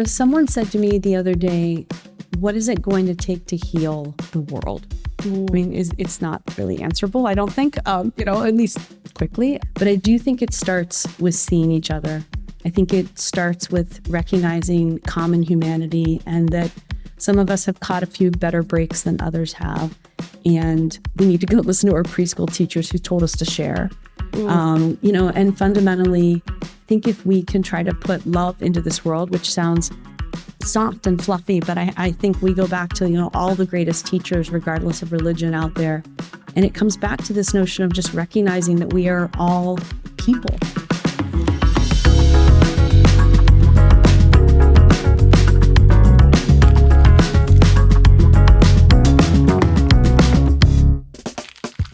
Someone said to me the other day, what is it going to take to heal the world? I mean, it's not really answerable, I don't think, at least quickly. But I do think it starts with seeing each other. I think it starts with recognizing common humanity and that some of us have caught a few better breaks than others have. And we need to go listen to our preschool teachers who told us to share. And fundamentally, I think if we can try to put love into this world, which sounds soft and fluffy, but I think we go back to, all the greatest teachers, regardless of religion out there. And it comes back to this notion of just recognizing that we are all people.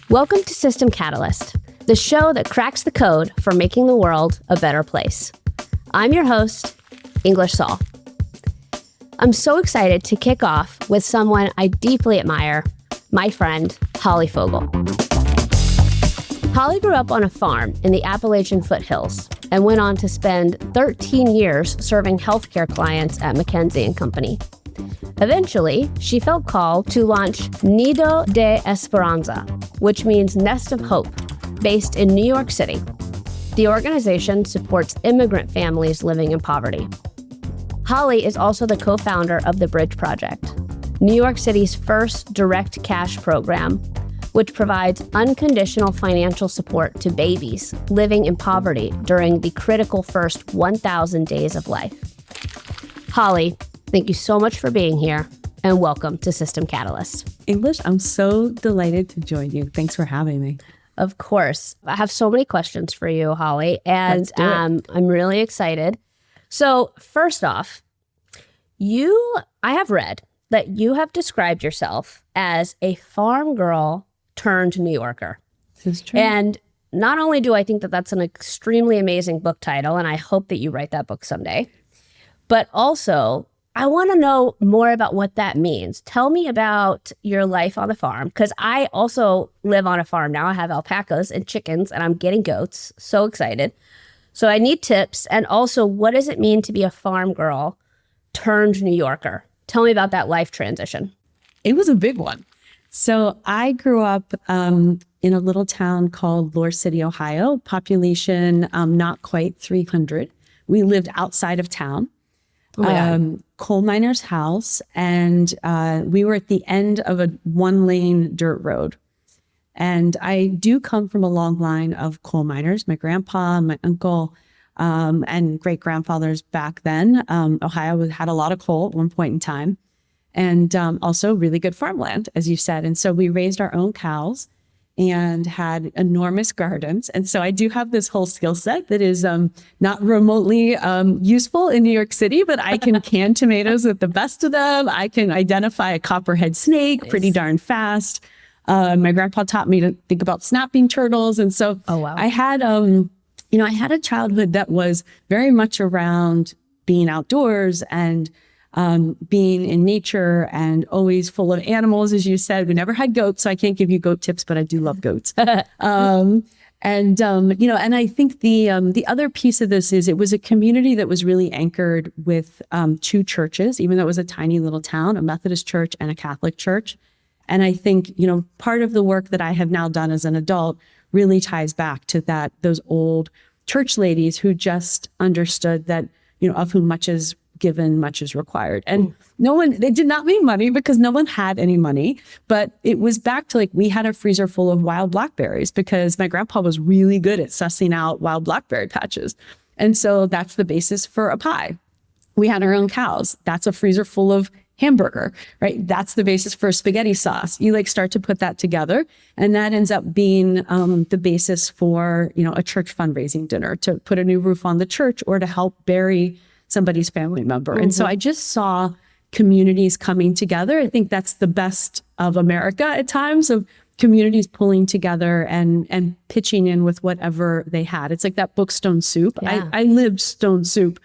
Welcome to System Catalyst, the show that cracks the code for making the world a better place. I'm your host, English Saul. I'm so excited to kick off with someone I deeply admire, my friend, Holly Fogle. Holly grew up on a farm in the Appalachian foothills and went on to spend 13 years serving healthcare clients at McKinsey & Company. Eventually, she felt called to launch Nido de Esperanza, which means Nest of Hope, based in New York City. The organization supports immigrant families living in poverty. Holly is also the co-founder of the Bridge Project, New York City's first direct cash program, which provides unconditional financial support to babies living in poverty during the critical first 1,000 days of life. Holly, thank you so much for being here, and welcome to System Catalyst. English, I'm so delighted to join you. Thanks for having me. Of course. I have so many questions for you, Holly, and I'm really excited. So first off, I have read that you have described yourself as a farm girl turned New Yorker. This is true. And not only do I think that that's an extremely amazing book title, and I hope that you write that book someday, but also I want to know more about what that means. Tell me about your life on the farm, because I also live on a farm now. I have alpacas and chickens, and I'm getting goats. So excited. So I need tips. And also, what does it mean to be a farm girl turned New Yorker? Tell me about that life transition. It was a big one. So I grew up in a little town called Lore City, Ohio, population not quite 300. We lived outside of town. Coal miner's house, and we were at the end of a one-lane dirt road. And I do come from a long line of coal miners. My grandpa, my uncle, and great-grandfathers back then. Ohio had a lot of coal at one point in time, and also really good farmland, as you said. And so we raised our own cows and had enormous gardens. And so I do have this whole skill set that is not remotely useful in New York City, but I can tomatoes with the best of them. I can identify a copperhead snake pretty darn fast. My grandpa taught me to think about snapping turtles. And so I had, I had a childhood that was very much around being outdoors and being in nature and always full of animals, as you said. We never had goats, so I can't give you goat tips, but I do love goats. And I think the other piece of this is it was a community that was really anchored with two churches, even though it was a tiny little town, a Methodist church and a Catholic church. And I think, part of the work that I have now done as an adult really ties back to those old church ladies who just understood that, of whom much is given, much is required. And they did not make money because no one had any money, but it was back to we had a freezer full of wild blackberries because my grandpa was really good at sussing out wild blackberry patches. And so that's the basis for a pie. We had our own cows. That's a freezer full of hamburger, right? That's the basis for spaghetti sauce. You start to put that together, and that ends up being the basis for, a church fundraising dinner to put a new roof on the church or to help bury somebody's family member. Mm-hmm. And so I just saw communities coming together. I think that's the best of America at times, of communities pulling together and pitching in with whatever they had. It's like that book Stone Soup. Yeah. I lived Stone Soup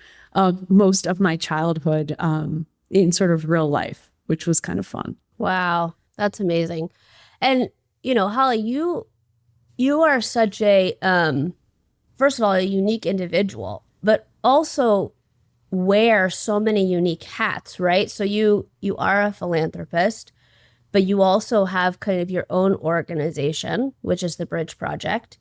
most of my childhood in sort of real life, which was kind of fun. Wow, that's amazing. And, Holly, you are such a, first of all, a unique individual, but also wear so many unique hats, right? So you are a philanthropist, but you also have kind of your own organization, which is the Bridge Project.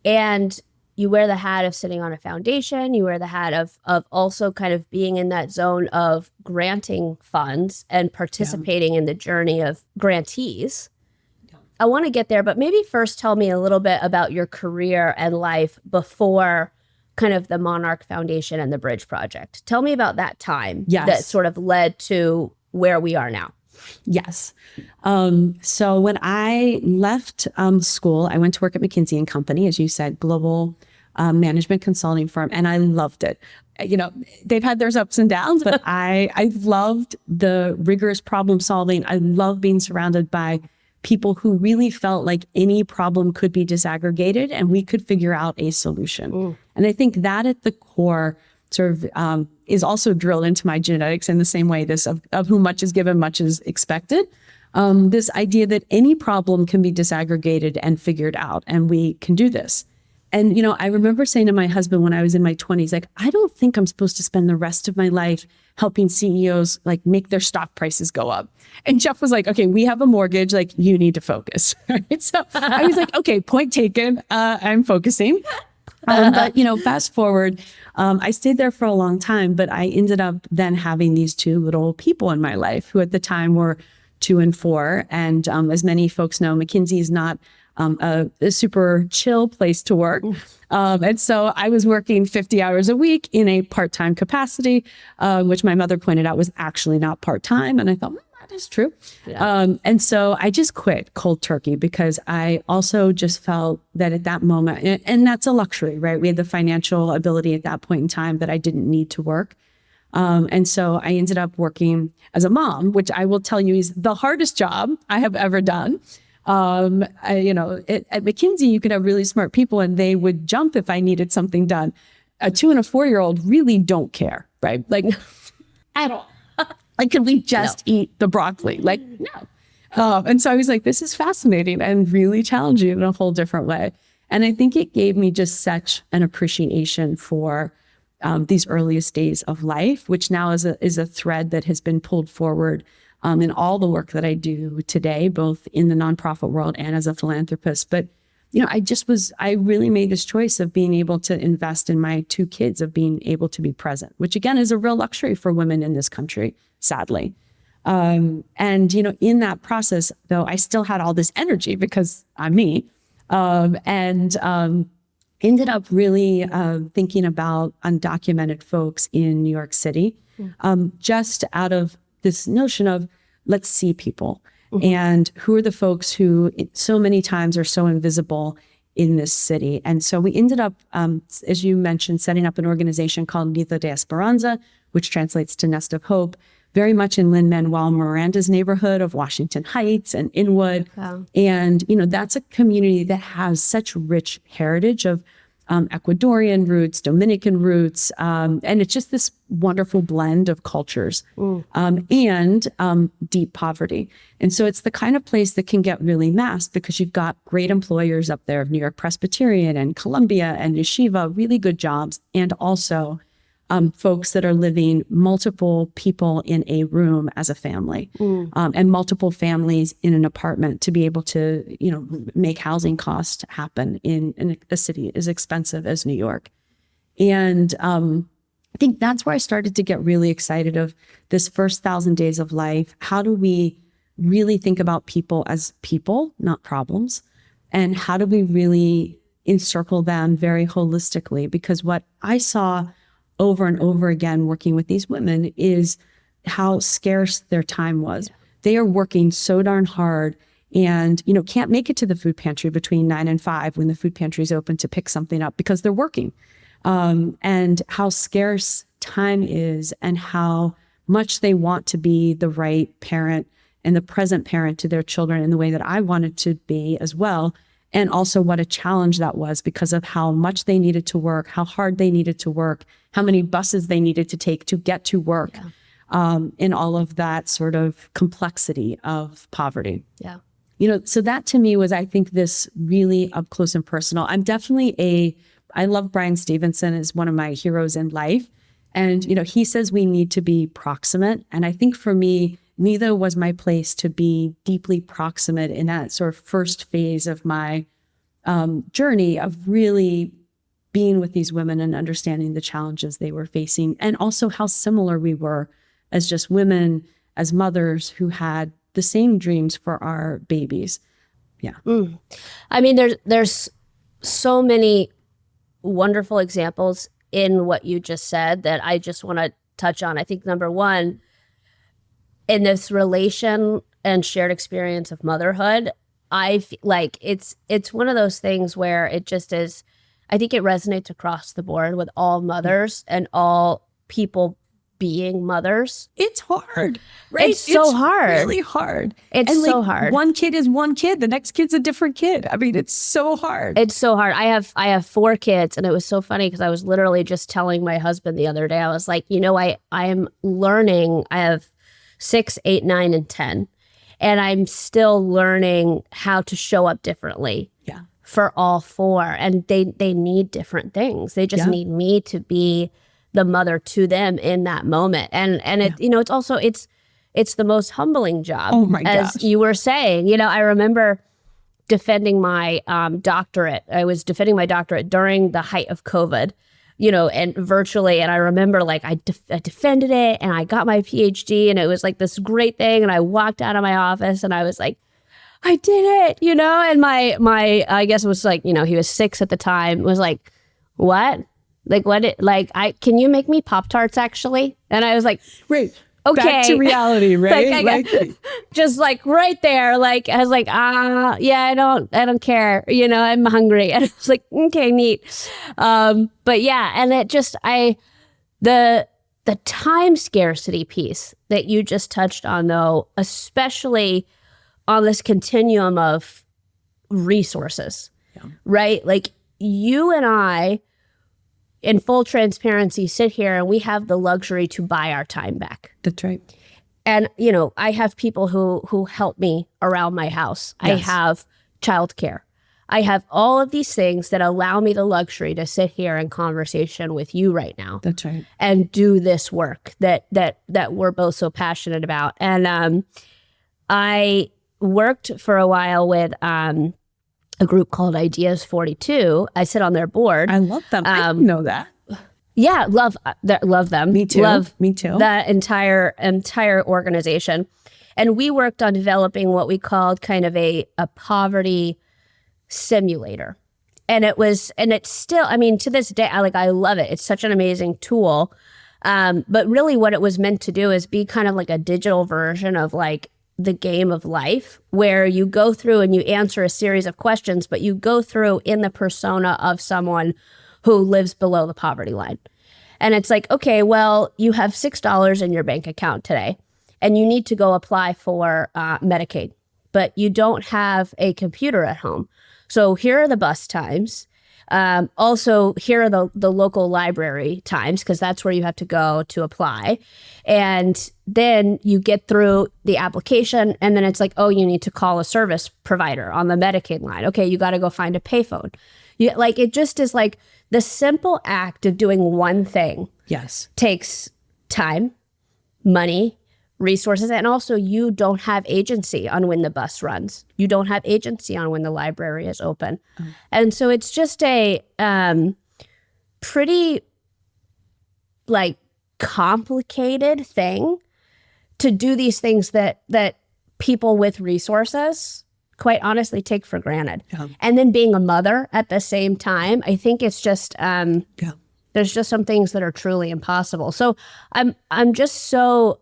And you wear the hat of sitting on a foundation. You wear the hat of also kind of being in that zone of granting funds and participating in the journey of grantees. I want to get there, but maybe first tell me a little bit about your career and life before kind of the Monarch Foundation and the Bridge Project. Tell me about that time that sort of led to where we are now. Yes. So when I left school, I went to work at McKinsey & Company, as you said, global management consulting firm, and I loved it. You know, they've had their ups and downs, but I loved the rigorous problem solving. I love being surrounded by people who really felt like any problem could be disaggregated and we could figure out a solution. Ooh. And I think that at the core sort of is also drilled into my genetics in the same way, this of whom much is given, much is expected. This idea that any problem can be disaggregated and figured out, and we can do this. And, you know, I remember saying to my husband when I was in my 20s, like, I don't think I'm supposed to spend the rest of my life helping CEOs like make their stock prices go up. And Jeff was like, okay, we have a mortgage, like you need to focus. Right? So I was like, okay, point taken. I'm focusing. But, you know, fast forward, I stayed there for a long time, but I ended up then having these two little people in my life who at the time were 2 and 4. And as many folks know, McKinsey is not a super chill place to work. And so I was working 50 hours a week in a part-time capacity, which my mother pointed out was actually not part-time. And I thought, that is true. Yeah. And so I just quit cold turkey because I also just felt that at that moment, and that's a luxury, right? We had the financial ability at that point in time that I didn't need to work. And so I ended up working as a mom, which I will tell you is the hardest job I have ever done. You know, at McKinsey, you could have really smart people and they would jump if I needed something done. A 2 and a 4-year-old really don't care, right? Like at all. Like, can we just eat the broccoli? Like, no. And so I was like, this is fascinating and really challenging in a whole different way. And I think it gave me just such an appreciation for these earliest days of life, which now is a thread that has been pulled forward in all the work that I do today, both in the nonprofit world and as a philanthropist. But, you know, I really made this choice of being able to invest in my 2 kids, of being able to be present, which again is a real luxury for women in this country, sadly. And, you know, in that process, though, I still had all this energy because I'm me, ended up really thinking about undocumented folks in New York City, just out of this notion of let's see people. And who are the folks who so many times are so invisible in this city. And so we ended up, as you mentioned, setting up an organization called Nido de Esperanza, which translates to Nest of Hope, very much in Lin-Manuel Miranda's neighborhood of Washington Heights and Inwood. Wow. And, you know, that's a community that has such rich heritage of Ecuadorian roots, Dominican roots, and it's just this wonderful blend of cultures and deep poverty. And so it's the kind of place that can get really masked because you've got great employers up there of New York Presbyterian and Columbia and Yeshiva, really good jobs, and also folks that are living multiple people in a room as a family and multiple families in an apartment to be able to, you know, make housing costs happen in a city as expensive as New York. And I think that's where I started to get really excited of this first 1,000 days of life. How do we really think about people as people, not problems? And how do we really encircle them very holistically? Because what I saw over and over again working with these women is how scarce their time was. Yeah. They are working so darn hard and, you know, can't make it to the food pantry between 9 and 5 when the food pantry is open to pick something up because they're working. And how scarce time is and how much they want to be the right parent and the present parent to their children in the way that I wanted to be as well. And also what a challenge that was because of how much they needed to work, how hard they needed to work, how many buses they needed to take to get to work, in all of that sort of complexity of poverty. Yeah. You know, so that to me was, I think, this really up close and personal. I'm definitely I love Brian Stevenson as one of my heroes in life. And, he says we need to be proximate. And I think for me, neither was my place to be deeply proximate in that sort of first phase of my journey of really being with these women and understanding the challenges they were facing, and also how similar we were as just women, as mothers who had the same dreams for our babies. Yeah. I mean, there's so many wonderful examples in what you just said that I just want to touch on. I think number one, in this relation and shared experience of motherhood, I feel like it's one of those things where it just is, I think it resonates across the board with all mothers and all people being mothers. It's hard, right? It's so hard. Really hard. It's and so hard. One kid is one kid. The next kid's a different kid. I mean, it's so hard. It's so hard. I have 4 kids, and it was so funny because I was literally just telling my husband the other day, I was like, I am learning. I have 6, 8, 9, and 10. And I'm still learning how to show up differently for all 4. And they need different things. They just need me to be the mother to them in that moment. And it, it's also, it's the most humbling job. Oh my gosh. As you were saying, I remember defending my doctorate. I was defending my doctorate during the height of COVID, and virtually. And I remember I defended it and I got my PhD and it was like this great thing. And I walked out of my office and I was like, I did it, and my, I guess it was he was 6 at the time, was like, what? Can you make me Pop-Tarts actually? And I was like, right. Okay. Back to reality, right? Just right there. I was like, yeah, I don't care. I'm hungry. And I was like, okay, neat. But yeah, and it just, the time scarcity piece that you just touched on though, especially on this continuum of resources, right? You and I, in full transparency, sit here and we have the luxury to buy our time back. That's right. And, I have people who help me around my house. Yes. I have childcare. I have all of these things that allow me the luxury to sit here in conversation with you right now. That's right. And do this work that we're both so passionate about. And I worked for a while with a group called Ideas 42. I sit on their board. I love them. I didn't know that. Yeah, love them. Me too. Me too. That entire organization. And we worked on developing what we called kind of a poverty simulator. And it's still, to this day, I love it. It's such an amazing tool. But really what it was meant to do is be kind of like a digital version of the game of life, where you go through and you answer a series of questions, but you go through in the persona of someone who lives below the poverty line. And it's like, okay, well, you have $6 in your bank account today and you need to go apply for Medicaid, but you don't have a computer at home. So here are the bus times. Also, here are the local library times, because that's where you have to go to apply. And then you get through the application, and then it's like, oh, you need to call a service provider on the Medicaid line. Okay, you got to go find a payphone. It just is the simple act of doing one thing. Yes. Takes time, money, resources, and also you don't have agency on when the bus runs. You don't have agency on when the library is open. And so it's just a pretty complicated thing to do these things that people with resources quite honestly take for granted. And then being a mother at the same time, I think it's just there's just some things that are truly impossible. So I'm just so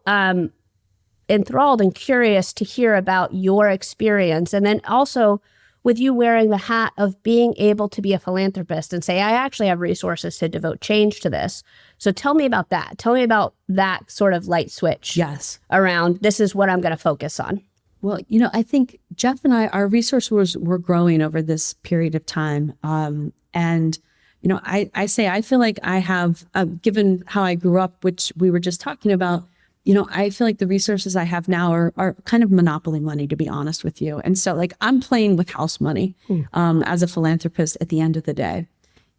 enthralled and curious to hear about your experience. And then also with you wearing the hat of being able to be a philanthropist and say, I actually have resources to devote change to this. So tell me about that. Tell me about that sort of light switch. Yes. Around this is what I'm going to focus on. Well, I think Jeff and I, our resources were growing over this period of time. And I feel like I have, given how I grew up, which we were just talking about, I feel like the resources I have now are kind of monopoly money, to be honest with you. And so I'm playing with house money as a philanthropist at the end of the day.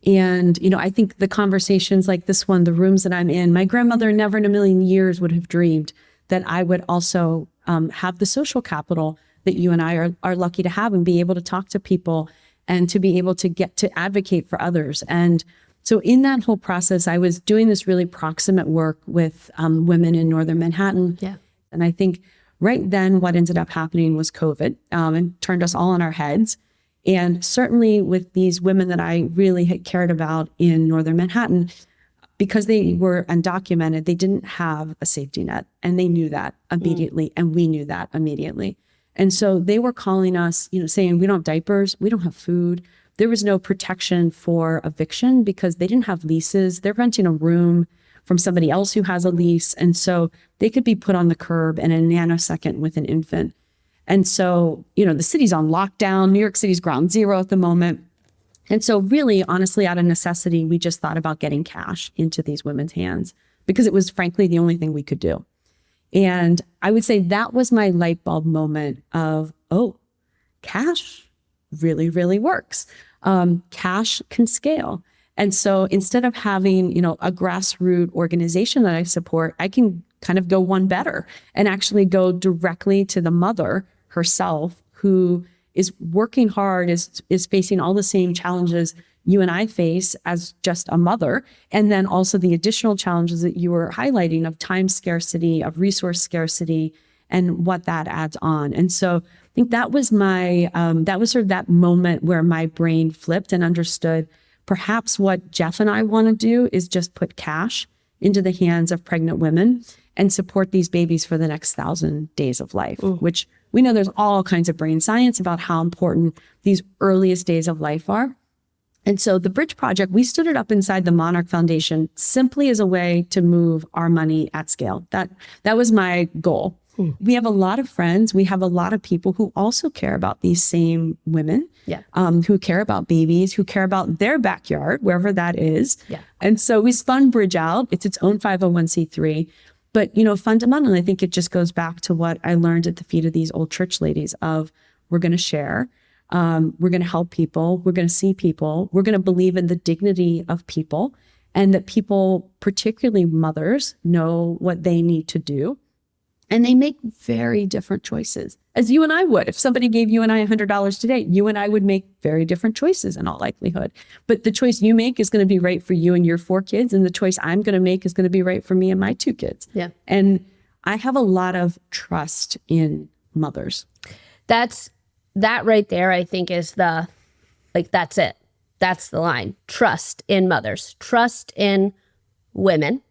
And, I think the conversations like this one, the rooms that I'm in, my grandmother never in a million years would have dreamed that I would also have the social capital that you and I are lucky to have, and be able to talk to people and to be able to get to advocate for others. And so in that whole process, I was doing this really proximate work with women in Northern Manhattan. Yeah. And I think right then what ended up happening was COVID, and turned us all on our heads. And certainly with these women that I really had cared about in Northern Manhattan, because they were undocumented, they didn't have a safety net, and they knew that immediately. And we knew that immediately. And so they were calling us, saying, we don't have diapers, we don't have food. There was no protection for eviction because they didn't have leases. They're renting a room from somebody else who has a lease. And so they could be put on the curb in a nanosecond with an infant. And so, the city's on lockdown. New York City's ground zero at the moment. And so really, honestly, out of necessity, we just thought about getting cash into these women's hands because it was frankly the only thing we could do. And I would say that was my light bulb moment of, oh, cash really, really works. Cash can scale. And so instead of having, a grassroots organization that I support, I can kind of go one better and actually go directly to the mother herself, who is working hard, is facing all the same challenges you and I face as just a mother. And then also the additional challenges that you were highlighting of time scarcity, of resource scarcity, and what that adds on. And so I think that was that was sort of that moment where my brain flipped and understood perhaps what Jeff and I want to do is just put cash into the hands of pregnant women and support these babies for the next 1,000 days of life, which we know there's all kinds of brain science about how important these earliest days of life are. And so the Bridge Project, we stood it up inside the Monarch Foundation simply as a way to move our money at scale. That was my goal. We have a lot of friends. We have a lot of people who also care about these same women, who care about babies, who care about their backyard, wherever that is. Yeah. And so we spun Bridge out. It's its own 501c3. But, fundamentally, I think it just goes back to what I learned at the feet of these old church ladies of we're going to share. We're going to help people. We're going to see people. We're going to believe in the dignity of people, and that people, particularly mothers, know what they need to do. And they make very different choices, as you and I would. If somebody gave you and I $100 today, you and I would make very different choices in all likelihood. But the choice you make is going to be right for you and your 4 kids. And the choice I'm going to make is going to be right for me and my 2 kids. Yeah. And I have a lot of trust in mothers. That right there, I think is that's it. That's the line. Trust in mothers, trust in women.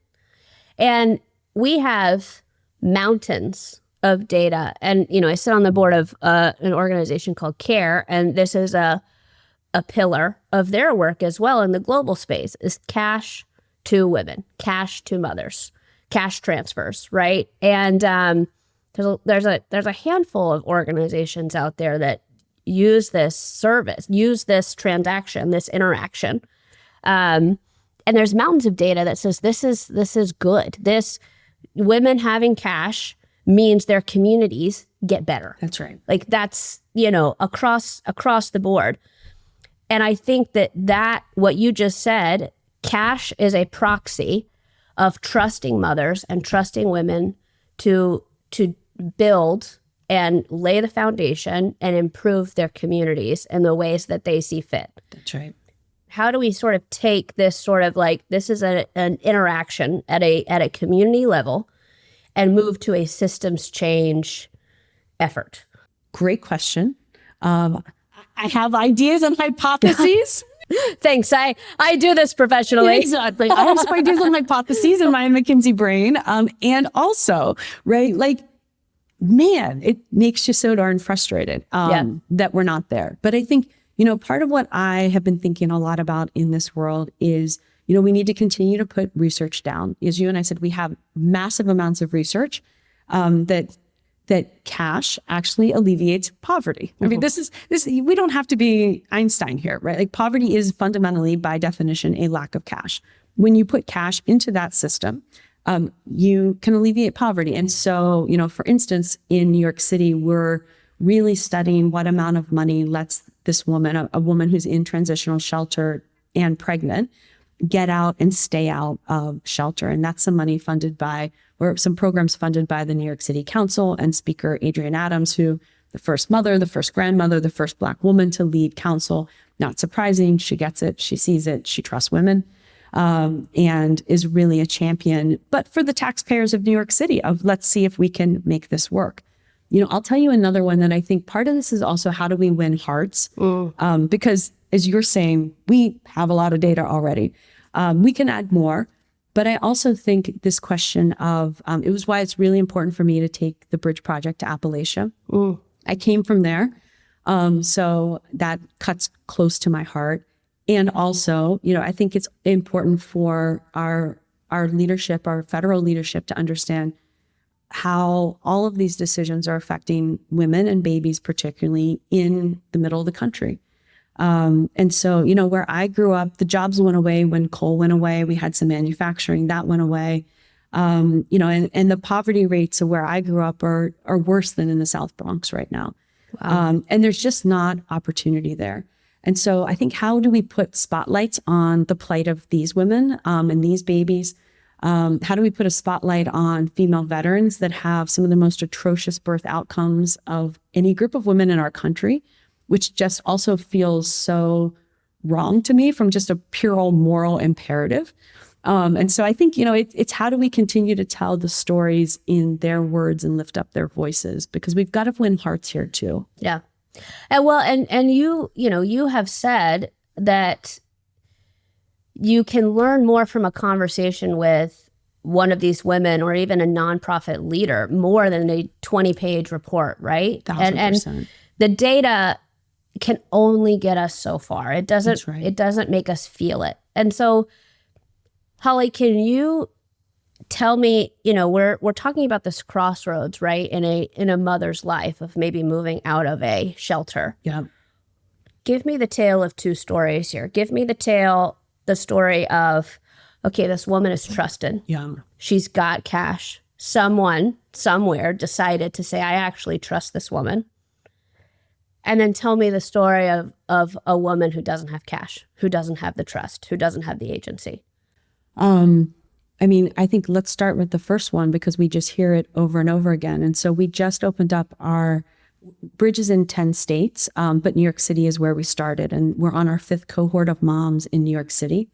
And we have mountains of data. And, I sit on the board of an organization called CARE, and this is a pillar of their work as well in the global space is cash to women, cash to mothers, cash transfers, right? And there's a handful of organizations out there that use this service, use this transaction, this interaction. And there's mountains of data that says this is good. This women having cash means their communities get better. That's right. Like that's, across the board. And I think that what you just said, cash is a proxy of trusting mothers and trusting women to build and lay the foundation and improve their communities in the ways that they see fit. That's right. How do we sort of take this sort of this is an interaction at a community level and move to a systems change effort? Great question. I have ideas and hypotheses. Thanks. I do this professionally. Exactly. I have some ideas and hypotheses in my McKinsey brain. And also, right, man, it makes you so darn frustrated that we're not there. But I think, part of what I have been thinking a lot about in this world is, we need to continue to put research down. As you and I said, we have massive amounts of research that cash actually alleviates poverty. I mean, this we don't have to be Einstein here, right? Poverty is fundamentally, by definition, a lack of cash. When you put cash into that system, you can alleviate poverty. And so, for instance, in New York City, we're really studying what amount of money lets this woman, a woman who's in transitional shelter, and pregnant get out and stay out of shelter. And that's some money funded by, or some programs funded by the New York City Council and Speaker Adrienne Adams, who the first mother, the first grandmother, the first Black woman to lead council. Not surprising. She gets it. She sees it. She trusts women, and is really a champion. But for the taxpayers of New York City, of let's see if we can make this work. I'll tell you another one that I think part of this is also how do we win hearts? Because as you're saying, we have a lot of data already. We can add more. But I also think this question of, it was why it's really important for me to take the Bridge Project to Appalachia. I came from there. So that cuts close to my heart. And also, I think it's important for our leadership, our federal leadership, to understand how all of these decisions are affecting women and babies, particularly in the middle of the country. And so, where I grew up, the jobs went away when coal went away. We had some manufacturing that went away. And the poverty rates of where I grew up are worse than in the South Bronx right now. Wow. And there's just not opportunity there. And so I think, how do we put spotlights on the plight of these women and these babies? How do we put a spotlight on female veterans that have some of the most atrocious birth outcomes of any group of women in our country, which just also feels so wrong to me from just a pure old moral imperative. And so I think, it's how do we continue to tell the stories in their words and lift up their voices, because we've got to win hearts here too. Yeah. And you have said that you can learn more from a conversation with one of these women or even a nonprofit leader more than a 20-page report, right? 1,000%. And the data can only get us so far. It doesn't. That's right. It doesn't make us feel it. And so, Holly, can you tell me? We're talking about this crossroads, right? In a mother's life of maybe moving out of a shelter. Yeah. Give me the tale of two stories here. Give me the story of, okay, this woman is trusted. Yeah. She's got cash. Someone somewhere decided to say, I actually trust this woman. And then tell me the story of a woman who doesn't have cash, who doesn't have the trust, who doesn't have the agency. I think let's start with the first one, because we just hear it over and over again. And so we just opened up our bridges in 10 states, but New York City is where we started. And we're on our 5th cohort of moms in New York City.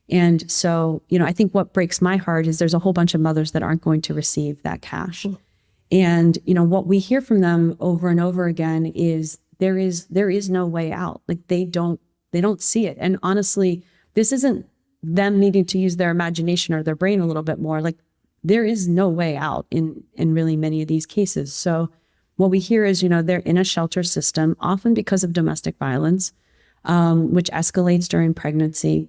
And so, I think what breaks my heart is there's a whole bunch of mothers that aren't going to receive that cash. And, what we hear from them over and over again is there is no way out. Like they don't see it. And honestly, this isn't them needing to use their imagination or their brain a little bit more. Like there is no way out in really many of these cases. So what we hear is, they're in a shelter system, often because of domestic violence, which escalates during pregnancy.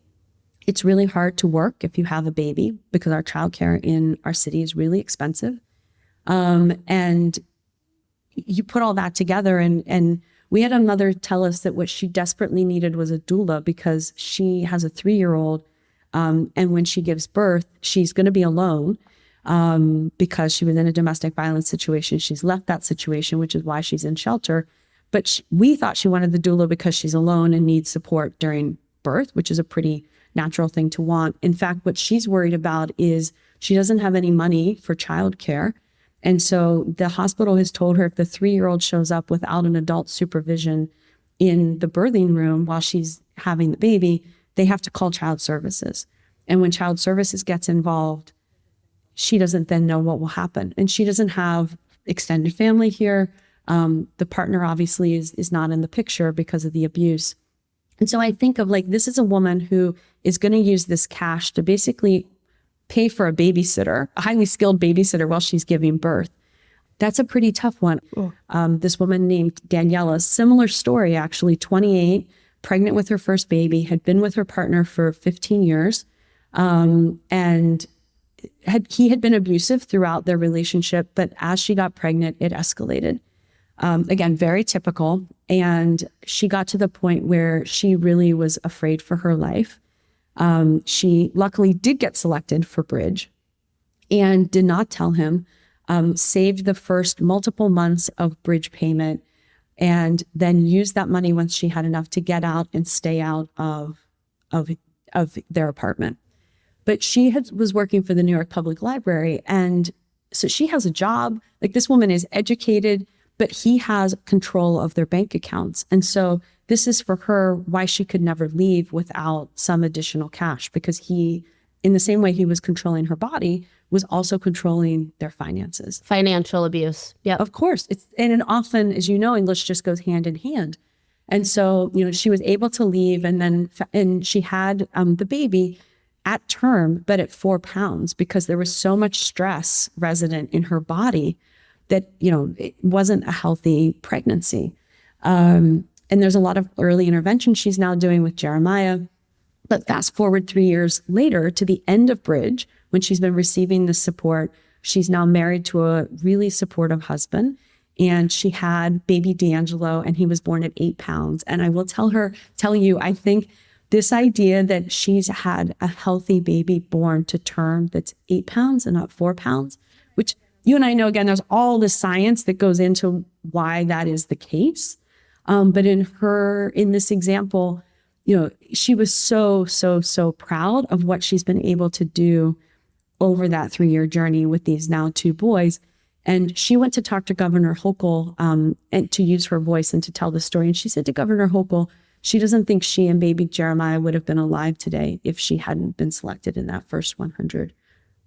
It's really hard to work if you have a baby because our childcare in our city is really expensive. And you put all that together, and we had a mother tell us that what she desperately needed was a doula because she has a 3-year-old. And when she gives birth, she's going to be alone because she was in a domestic violence situation. She's left that situation, which is why she's in shelter. But we thought she wanted the doula because she's alone and needs support during birth, which is a pretty natural thing to want. In fact, what she's worried about is she doesn't have any money for childcare. And so the hospital has told her if the 3-year-old shows up without an adult supervision in the birthing room while she's having the baby, they have to call child services. And when child services gets involved, she doesn't then know what will happen. And she doesn't have extended family here. The partner obviously is not in the picture because of the abuse. And so I think of this is a woman who is going to use this cash to basically pay for a babysitter, a highly skilled babysitter while she's giving birth. That's a pretty tough one. This woman named Daniela, similar story actually, 28, pregnant with her first baby, had been with her partner for 15 years. And he had been abusive throughout their relationship, but as she got pregnant, it escalated. Again, very typical. And she got to the point where she really was afraid for her life. She luckily did get selected for Bridge and did not tell him, saved the first multiple months of Bridge payment, and then used that money once she had enough to get out and stay out of of their apartment. But she was working for the New York Public Library. And so she has a job. Like, this woman is educated, but he has control of their bank accounts. And so this is for her why she could never leave without some additional cash, because he, in the same way he was controlling her body, was also controlling their finances. Financial abuse. Yeah. Of course. And often, as you know, English just goes hand in hand. And so, she was able to leave, and she had the baby at term, but at 4 pounds, because there was so much stress resident in her body that, it wasn't a healthy pregnancy. And there's a lot of early intervention she's now doing with Jeremiah. But fast forward 3 years later to the end of Bridge, when she's been receiving the support, she's now married to a really supportive husband. And she had baby D'Angelo, and he was born at 8 pounds. And I will tell you, I think this idea that she's had a healthy baby born to term that's 8 pounds and not 4 pounds, which you and I know, again, there's all the science that goes into why that is the case. But in this example, she was so proud of what she's been able to do over that 3-year journey with these now 2 boys. And she went to talk to Governor Hochul and to use her voice and to tell the story. And she said to Governor Hochul, she doesn't think she and baby Jeremiah would have been alive today if she hadn't been selected in that first 100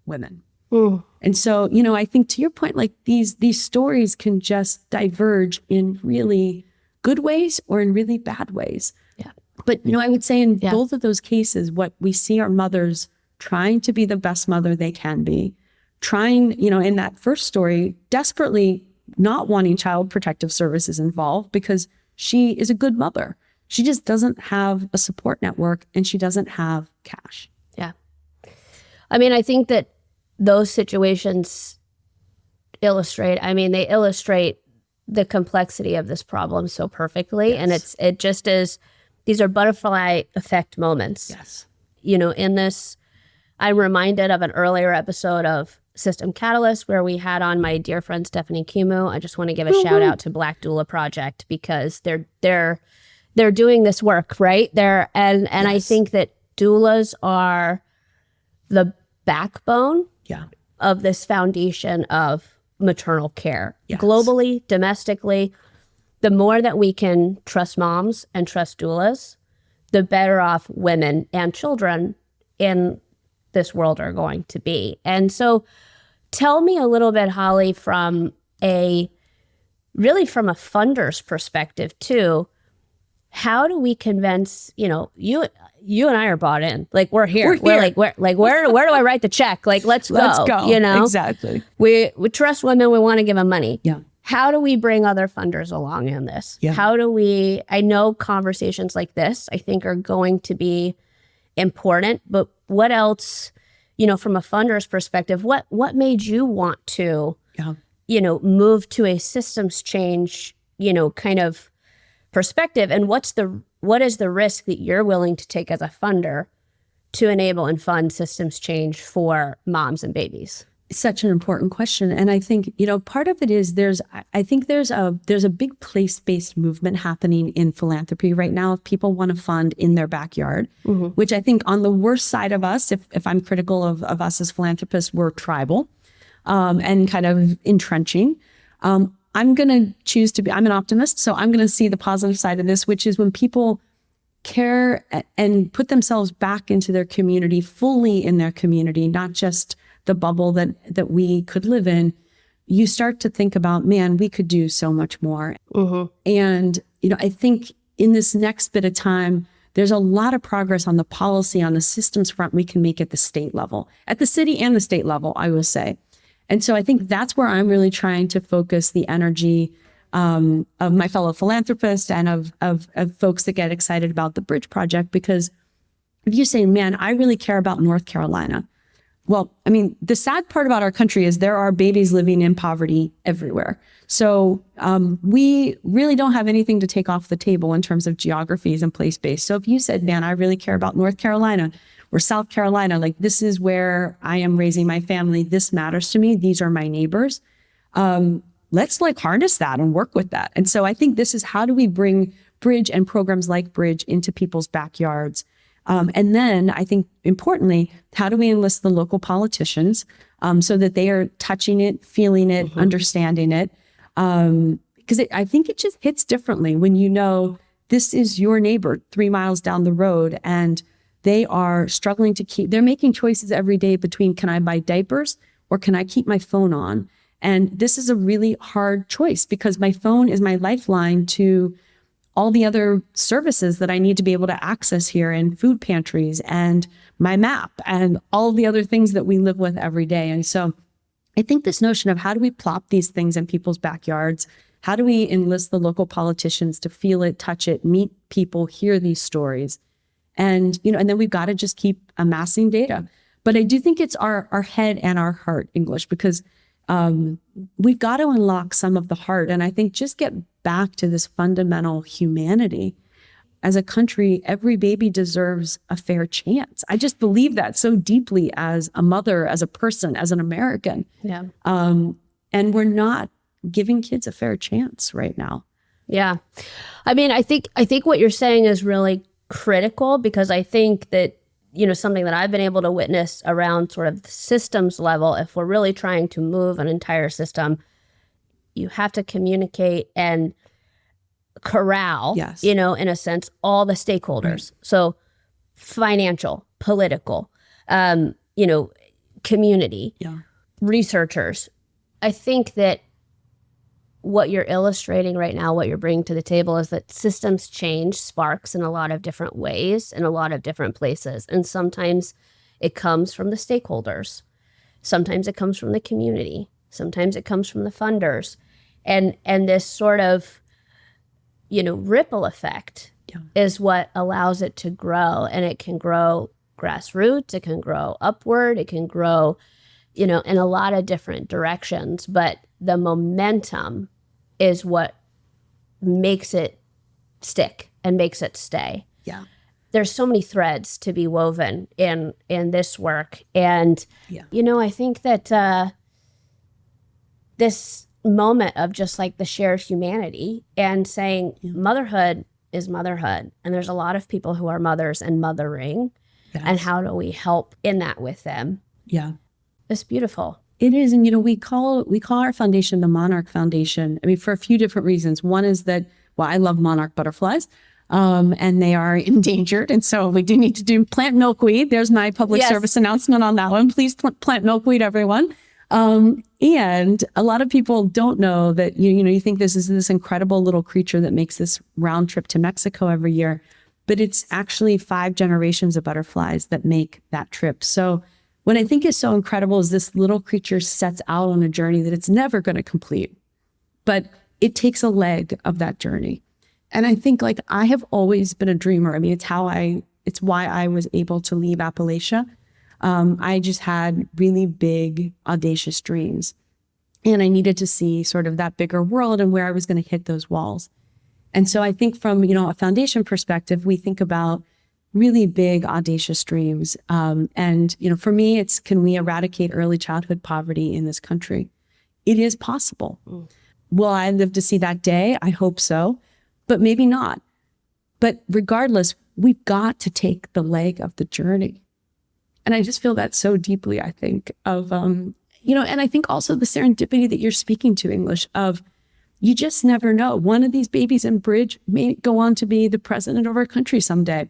women. Mm. And so, I think, to your point, like, these stories can just diverge in really good ways or in really bad ways. Yeah. But, I would say in both of those cases, what we see are mothers trying to be the best mother they can be, trying, in that first story, desperately not wanting child protective services involved because she is a good mother. She just doesn't have a support network, and she doesn't have cash. Yeah. I mean, I think that those situations illustrate the complexity of this problem so perfectly. Yes. And it just is, these are butterfly effect moments. Yes. In this, I'm reminded of an earlier episode of System Catalyst where we had on my dear friend Stephanie Kimu. I just want to give a shout out to Black Doula Project, because they're doing this work, right? And yes. I think that doulas are the backbone of this foundation of maternal care. Yes. Globally, domestically. The more that we can trust moms and trust doulas, the better off women and children in this world are going to be. And so tell me a little bit, Holly, from a funder's perspective too, how do we convince, you and I are bought in, like, we're here. We're where do I write the check? Like, let's go. Exactly. We trust women. We want to give them money. Yeah. How do we bring other funders along in this? Yeah. I know conversations like this, I think, are going to be important, but what else, from a funder's perspective, what made you want to, move to a systems change, kind of perspective, and what is the risk that you're willing to take as a funder to enable and fund systems change for moms and babies? Such an important question. And I think, part of it is there's a big place-based movement happening in philanthropy right now. If people want to fund in their backyard, mm-hmm. which I think on the worst side of us, if I'm critical of us as philanthropists, we're tribal and kind of entrenching. I'm going to choose to be, I'm an optimist, so I'm going to see the positive side of this, which is when people care and put themselves back into their community, fully in their community, not just the bubble that we could live in, you start to think about, man, we could do so much more. Mm-hmm. And, I think in this next bit of time, there's a lot of progress on the policy, on the systems front we can make at the state level, at the city and the state level, I will say. And so I think that's where I'm really trying to focus the energy of my fellow philanthropists and of folks that get excited about the Bridge Project. Because if you say, man, I really care about North Carolina. Well, I mean, the sad part about our country is there are babies living in poverty everywhere. So we really don't have anything to take off the table in terms of geographies and place-based. So if you said, man, I really care about North Carolina or South Carolina, like, this is where I am raising my family, this matters to me, these are my neighbors, let's harness that and work with that. And so I think this is, how do we bring Bridge and programs like Bridge into people's backyards And then I think importantly, how do we enlist the local politicians so that they are touching it, feeling it, understanding it? Because I think it just hits differently when you know this is your neighbor 3 miles down the road and they are struggling they're making choices every day between, can I buy diapers or can I keep my phone on? And this is a really hard choice because my phone is my lifeline to all the other services that I need to be able to access here in food pantries and my map and all the other things that we live with every day. And so I think this notion of how do we plop these things in people's backyards? How do we enlist the local politicians to feel it, touch it, meet people, hear these stories? And, and then we've got to just keep amassing data. But I do think it's our head and our heart English because we've got to unlock some of the heart. And I think just get back to this fundamental humanity. As a country, every baby deserves a fair chance. I just believe that so deeply as a mother, as a person, as an American. Yeah. And we're not giving kids a fair chance right now. Yeah. I mean, I think what you're saying is really critical because I think that, something that I've been able to witness around sort of the systems level, if we're really trying to move an entire system, you have to communicate and corral, yes, in a sense, all the stakeholders. Right. So financial, political, community, researchers. I think that what you're illustrating right now, what you're bringing to the table is that systems change sparks in a lot of different ways, in a lot of different places. And sometimes it comes from the stakeholders. Sometimes it comes from the community. Sometimes it comes from the funders. And this sort of, ripple effect is what allows it to grow. And it can grow grassroots, it can grow upward, it can grow, in a lot of different directions. But the momentum is what makes it stick and makes it stay. Yeah. There's so many threads to be woven in this work. And, I think that this moment of just like the shared humanity and saying motherhood is motherhood. And there's a lot of people who are mothers and mothering. Yes. And how do we help in that with them? Yeah. It's beautiful. It is. And, we call our foundation the Monarch Foundation. I mean, for a few different reasons. One is that, I love monarch butterflies and they are endangered. And so we do need to plant milkweed. There's my public service announcement on that one. Please plant milkweed, everyone. And a lot of people don't know that, you think this is this incredible little creature that makes this round trip to Mexico every year, but it's actually 5 generations of butterflies that make that trip. So what I think is so incredible is this little creature sets out on a journey that it's never going to complete, but it takes a leg of that journey. And I think I have always been a dreamer. I mean, it's why I was able to leave Appalachia. I just had really big, audacious dreams. And I needed to see sort of that bigger world and where I was going to hit those walls. And so I think from, a foundation perspective, we think about really big, audacious dreams. And, for me, it's, can we eradicate early childhood poverty in this country? It is possible. Will I live to see that day? I hope so, but maybe not. But regardless, we've got to take the leg of the journey. And I just feel that so deeply, I think, of, and I think also the serendipity that you're speaking to, English, of you just never know. One of these babies in Bridge may go on to be the president of our country someday.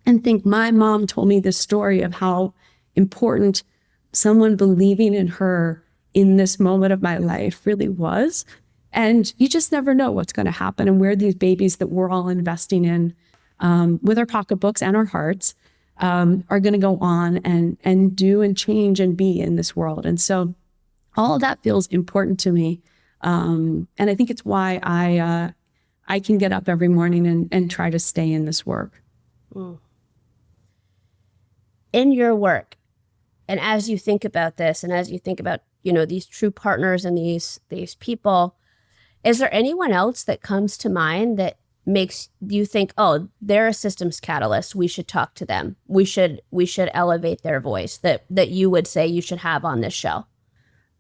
And think my mom told me this story of how important someone believing in her in this moment of my life really was. And you just never know what's going to happen and where these babies that we're all investing in with our pocketbooks and our hearts are going to go on and do and change and be in this world. And so all of that feels important to me. And I think it's why I can get up every morning and try to stay in this work. In your work, and as you think about this, and as you think about, these true partners and these people, is there anyone else that comes to mind that makes you think, oh, they're a systems catalyst, we should talk to them, we should elevate their voice, that you would say you should have on this show?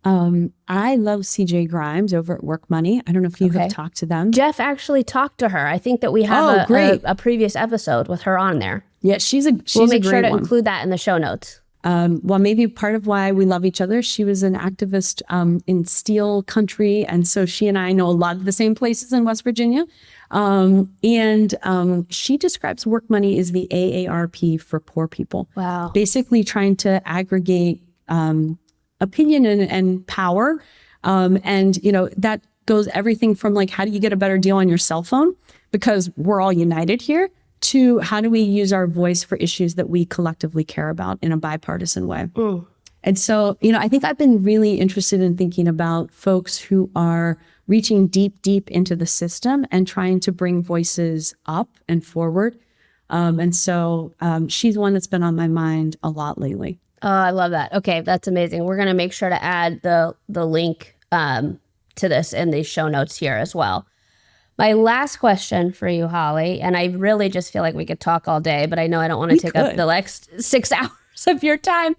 I love CJ Grimes over at Work Money. I don't know if you have talked to them. Jeff actually talked to her. I think that we have a previous episode with her on there. Yeah, she's We'll a make sure great to one. include that in the show notes. Well, maybe part of why we love each other, she was an activist in steel country. And so she and I know a lot of the same places in West Virginia. She describes work money as the AARP for poor people. Wow. Basically trying to aggregate opinion and power. That goes everything from like, how do you get a better deal on your cell phone? Because we're all united here, to how do we use our voice for issues that we collectively care about in a bipartisan way. And so, I think I've been really interested in thinking about folks who are reaching deep, deep into the system and trying to bring voices up and forward. She's one that's been on my mind a lot lately. Oh, I love that. Okay, that's amazing. We're going to make sure to add the link to this in the show notes here as well. My last question for you, Holly, and I really just feel like we could talk all day, but I know I don't want to take up the next 6 hours of your time.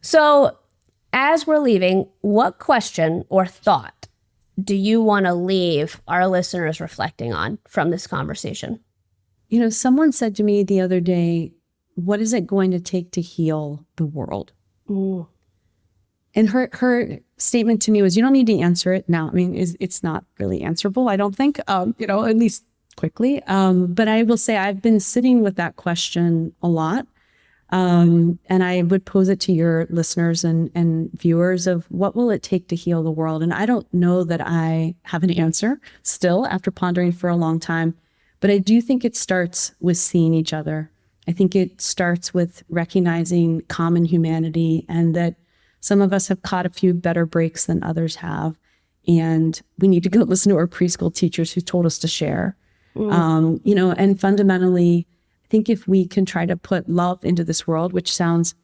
So as we're leaving, what question or thought do you want to leave our listeners reflecting on from this conversation? Someone said to me the other day, what is it going to take to heal the world? Ooh. And her statement to me was, you don't need to answer it now. I mean, it's not really answerable, I don't think, at least quickly. But I will say I've been sitting with that question a lot. And I would pose it to your listeners and viewers of what will it take to heal the world? And I don't know that I have an answer still after pondering for a long time, but I do think it starts with seeing each other. I think it starts with recognizing common humanity, and that some of us have caught a few better breaks than others have. And we need to go listen to our preschool teachers who told us to share. And fundamentally, I think if we can try to put love into this world, which sounds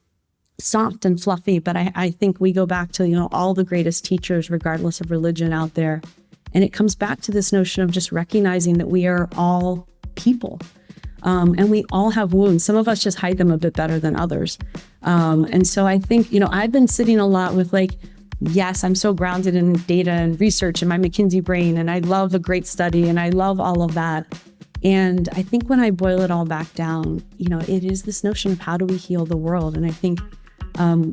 soft and fluffy, but I think we go back to, all the greatest teachers, regardless of religion out there. And it comes back to this notion of just recognizing that we are all people. And we all have wounds. Some of us just hide them a bit better than others. And so I think, I've been sitting a lot with yes, I'm so grounded in data and research and my McKinsey brain, and I love a great study and I love all of that. And I think when I boil it all back down, it is this notion of how do we heal the world? And I think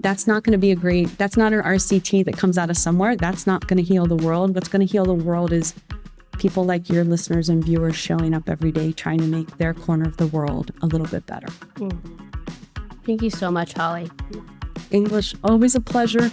that's not going to be that's not an RCT that comes out of somewhere. That's not going to heal the world. What's going to heal the world is people like your listeners and viewers showing up every day, trying to make their corner of the world a little bit better. Thank you so much, Holly. English, always a pleasure.